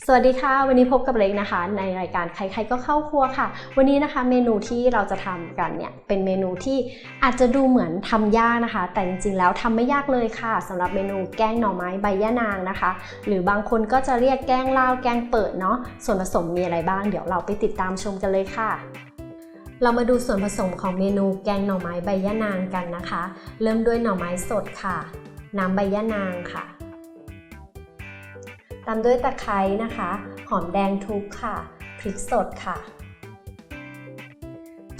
สวัสดีค่ะวันนี้พบกับเล็กนะคะในรายการใครๆก็เข้าครัวค่ะวันนี้นะคะเมนูที่เราจะทำกันเนี่ยเป็นเมนูที่อาจจะดูเหมือนทำยากนะคะแต่จริงๆแล้วทำไม่ยากเลยค่ะสำหรับเมนูแกงหน่อไม้ใบย่านางนะคะหรือบางคนก็จะเรียกแกงลาวแกงเปิดเนาะส่วนผสมมีอะไรบ้างเดี๋ยวเราไปติดตามชมกันเลยค่ะเรามาดูส่วนผสมของเมนูแกงหน่อไม้ใบย่านางกันนะคะเริ่มด้วยหน่อไม้สดค่ะน้ำใบย่านางค่ะตามด้วยตะไคร้นะคะหอมแดงทุบค่ะพริกสดค่ะ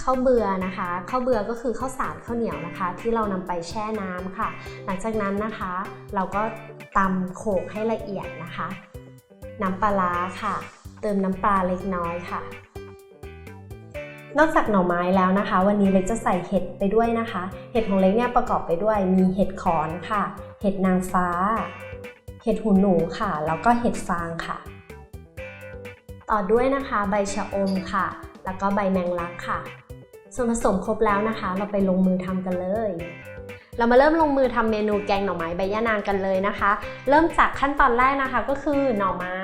ข้าวเบื่อนะคะข้าวเบื่อก็คือข้าวสารข้าวเหนียวนะคะที่เรานำไปแช่น้ำค่ะหลังจากนั้นนะคะเราก็ตำโขลกให้ละเอียดนะคะน้ำปลาร้าค่ะเติมน้ำปลาเล็กน้อยค่ะนอกจากหน่อไม้แล้วนะคะวันนี้เล็กจะใส่เห็ดไปด้วยนะคะเห็ดของเล็กเนี่ยประกอบไปด้วยมีเห็ดขอนค่ะเห็ดนางฟ้าเห็ดหูหนูค่ะแล้วก็เห็ดฟางค่ะต่อด้วยนะคะใบชะอมค่ะแล้วก็ใบแมงลักค่ะส่วนผสมครบแล้วนะคะเราไปลงมือทำกันเลยเรามาเริ่มลงมือทำเมนูแกงหน่อไม้ใบย่านางกันเลยนะคะเริ่มจากขั้นตอนแรกนะคะก็คือหน่อไม้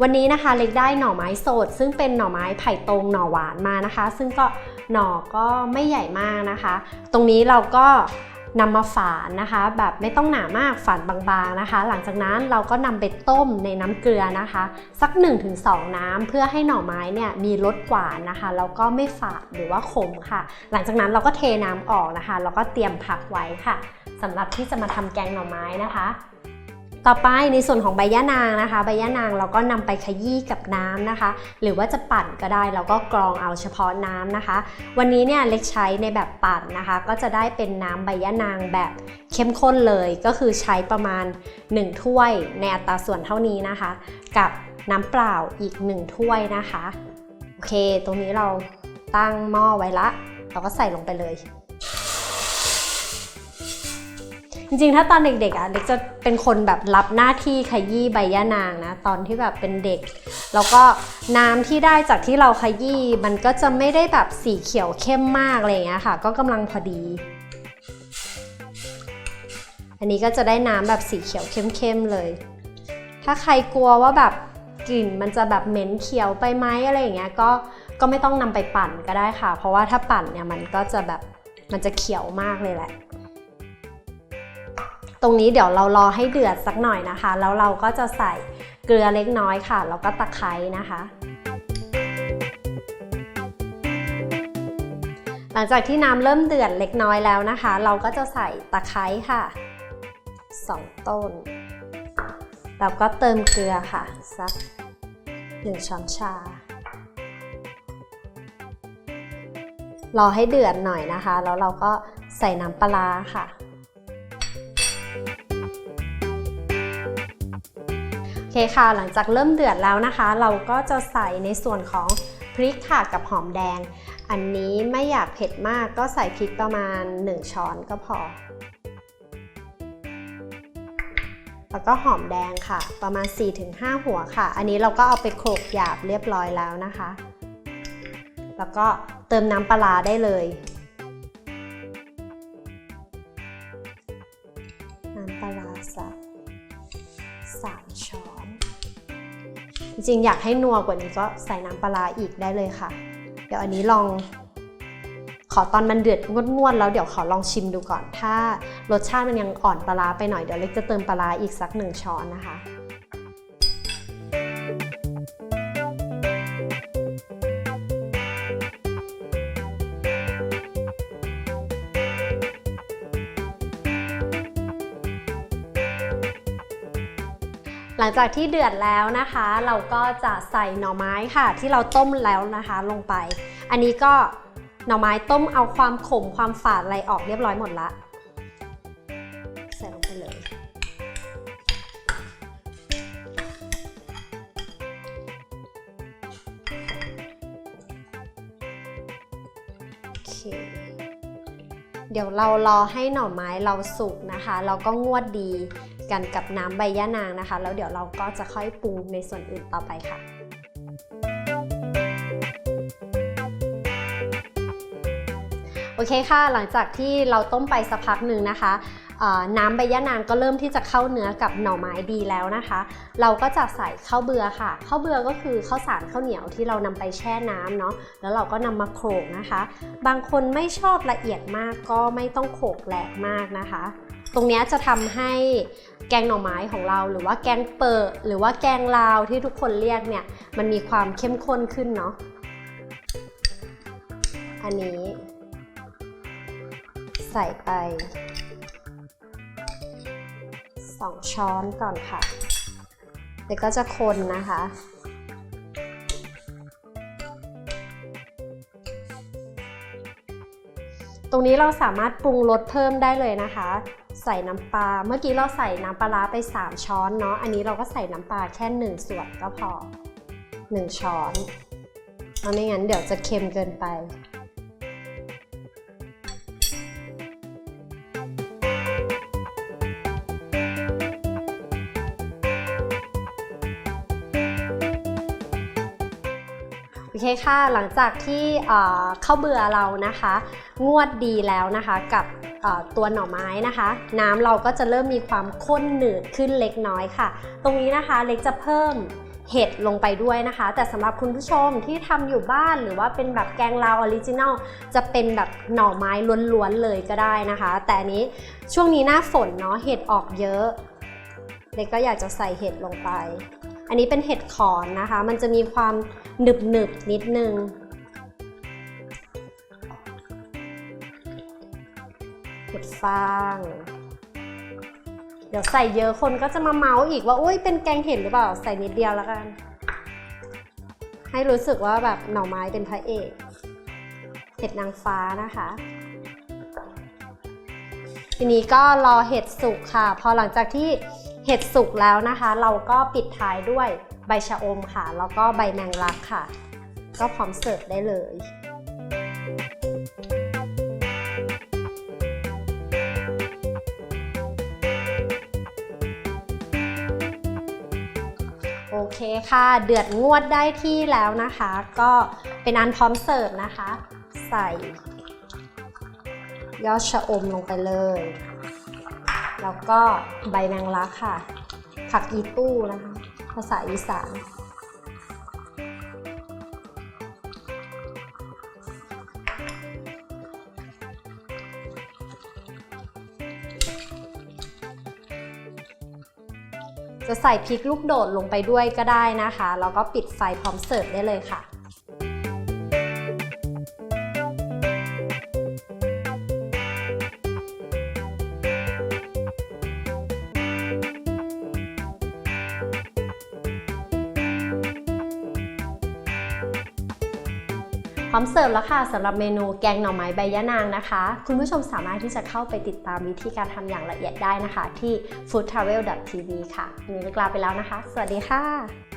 วันนี้นะคะเล็กได้หน่อไม้สดซึ่งเป็นหน่อไม้ไผ่ตรงหน่อหวานมานะคะซึ่งก็หน่อก็ไม่ใหญ่มากนะคะตรงนี้เราก็นำมาฝานนะคะแบบไม่ต้องหนามากฝานบางๆนะคะหลังจากนั้นเราก็นำไปต้มในน้ำเกลือนะคะสัก 1-2 น้ำเพื่อให้หน่อไม้เนี่ยมีรสหวานนะคะแล้วก็ไม่ฝาดหรือว่าขมค่ะหลังจากนั้นเราก็เทน้ำออกนะคะแล้วก็เตรียมพักไว้ค่ะสำหรับที่จะมาทำแกงหน่อไม้นะคะต่อไปในส่วนของใบย่านางนะคะใบย่านางเราก็นำไปขยี้กับน้ำนะคะหรือว่าจะปั่นก็ได้แล้วก็กรองเอาเฉพาะน้ำนะคะวันนี้เนี่ยเล็กใช้ในแบบปั่นนะคะก็จะได้เป็นน้ำใบย่านางแบบเข้มข้นเลยก็คือใช้ประมาณ1ถ้วยในอัตราส่วนเท่านี้นะคะกับน้ำเปล่าอีก1ถ้วยนะคะโอเคตรงนี้เราตั้งหม้อไว้ละเราก็ใส่ลงไปเลยจริงๆถ้าตอนเด็กๆเล็กจะเป็นคนแบบรับหน้าที่ขยี้ใบย่านางนะตอนที่แบบเป็นเด็กแล้วก็น้ำที่ได้จากที่เราขยี้มันก็จะไม่ได้แบบสีเขียวเข้มมากอะไรอย่างเงี้ยค่ะก็กำลังพอดีอันนี้ก็จะได้น้ำแบบสีเขียวเข้มๆเลยถ้าใครกลัวว่าแบบกลิ่นมันจะแบบเหม็นเขียวไปไหมอะไรอย่างเงี้ยก็ไม่ต้องนำไปปั่นก็ได้ค่ะเพราะว่าถ้าปั่นเนี่ยมันก็จะแบบมันจะเขียวมากเลยแหละตรงนี้เดี๋ยวเรารอให้เดือดสักหน่อยนะคะแล้วเราก็จะใส่เกลือเล็กน้อยค่ะแล้วก็ตะไคร้นะคะหลังจากที่น้ำเริ่มเดือดเล็กน้อยแล้วนะคะเราก็จะใส่ตะไคร้ค่ะ2ต้นแล้วก็เติมเกลือค่ะสัก1ช้อนชารอให้เดือดหน่อยนะคะแล้วเราก็ใส่น้ำปลาร้าค่ะโอเคค่ะหลังจากเริ่มเดือดแล้วนะคะเราก็จะใส่ในส่วนของพริกค่ะกับหอมแดงอันนี้ไม่อยากเผ็ดมากก็ใส่พริกประมาณ1ช้อนก็พอแล้วก็หอมแดงค่ะประมาณ 4-5 หัวค่ะอันนี้เราก็เอาไปโขลกหยาบเรียบร้อยแล้วนะคะแล้วก็เติมน้ำปลาร้าได้เลยน้ำปลาร้าสัก3 ช้อนจริงๆอยากให้นัวกว่านี้ก็ใส่น้ำปลาร้าอีกได้เลยค่ะเดี๋ยวอันนี้ลองขอตอนมันเดือดงวดๆแล้วเดี๋ยวขอลองชิมดูก่อนถ้ารสชาติมันยังอ่อนปลาร้าไปหน่อยเดี๋ยวเล็กจะเติมปลาร้าอีกสัก1 ช้อนนะคะหลังจากที่เดือดแล้วนะคะเราก็จะใส่หน่อไม้ค่ะที่เราต้มแล้วนะคะลงไปอันนี้ก็หน่อไม้ต้มเอาความขมความฝาดอะไรออกเรียบร้อยหมดละใส่ลงไปเลยโอเคเดี๋ยวเรารอให้หน่อไม้เราสุกนะคะเราก็งวดดีกันกับน้ำใบย่านางนะคะแล้วเดี๋ยวเราก็จะค่อยปรุงในส่วนอื่นต่อไปค่ะโอเคค่ะหลังจากที่เราต้มไปสักพักหนึ่งนะคะ น้ำใบยะนางก็เริ่มที่จะเข้าเนื้อกับหน่อไม้ดีแล้วนะคะเราก็จะใส่ข้าวเบือค่ะข้าวเบือก็คือข้าวสารข้าวเหนียวที่เรานำไปแช่น้ำเนาะแล้วเราก็นำมาโขลกนะคะบางคนไม่ชอบละเอียดมากก็ไม่ต้องโขลกแหลกมากนะคะตรงนี้จะทำให้แกงหน่อไม้ของเราหรือว่าแกงเปิดหรือว่าแกงลาวที่ทุกคนเรียกเนี่ยมันมีความเข้มข้นขึ้นเนาะอันนี้ใส่ไป2 ช้อนก่อนค่ะเดี๋ยวก็จะคนนะคะตรงนี้เราสามารถปรุงรสเพิ่มได้เลยนะคะใส่น้ำปลาเมื่อกี้เราใส่น้ำปลาร้าไป3 ช้อนเนาะอันนี้เราก็ใส่น้ำปลาแค่1 ส่วนก็พอ1 ช้อนเพราะไม่งั้นเดี๋ยวจะเค็มเกินไปโอเคค่ะหลังจากที่ข้าวเบื่อเรานะคะงวดดีแล้วนะคะกับตัวหน่อไม้นะคะน้ำเราก็จะเริ่มมีความข้นหนืดขึ้นเล็กน้อยค่ะตรงนี้นะคะเล็กจะเพิ่มเห็ดลงไปด้วยนะคะแต่สำหรับคุณผู้ชมที่ทำอยู่บ้านหรือว่าเป็นแบบแกงลาวออริจินัลจะเป็นแบบหน่อไม้ล้วนๆเลยก็ได้นะคะแต่อันนี้ช่วงนี้หน้าฝนเนาะเห็ดออกเยอะเล็กก็อยากจะใส่เห็ดลงไปอันนี้เป็นเห็ดขอนนะคะมันจะมีความหนึบๆนิดนึงเห็ดฟางเดี๋ยวใส่เยอะคนก็จะมาเมาส์อีกว่าอุ้ยเป็นแกงเห็ดหรือเปล่าใส่นิดเดียวแล้วกันให้รู้สึกว่าแบบหน่อไม้เป็นพระเอกเห็ดนางฟ้านะคะทีนี้ก็รอเห็ดสุกค่ะพอหลังจากที่เห็ดสุกแล้วนะคะเราก็ปิดท้ายด้วยใบชะอมค่ะแล้วก็ใบแมงลักค่ะก็พร้อมเสิร์ฟได้เลยโอเคค่ะเดือดงวดได้ที่แล้วนะคะก็เป็นอันพร้อมเสิร์ฟนะคะใส่ยอดชะอมลงไปเลยแล้วก็ใบแมงลักค่ะผักอีตู้นะคะภาษาอีสานจะใส่พริกลูกโดดลงไปด้วยก็ได้นะคะแล้วก็ปิดไฟพร้อมเสิร์ฟได้เลยค่ะพร้อมเสิร์ฟแล้วค่ะสำหรับเมนูแกงหน่อไม้ใบยะนางนะคะคุณผู้ชมสามารถที่จะเข้าไปติดตามวิธีการทำอย่างละเอียดได้นะคะที่ foodtravel.tv ค่ะวันนี้ลาไปแล้วนะคะสวัสดีค่ะ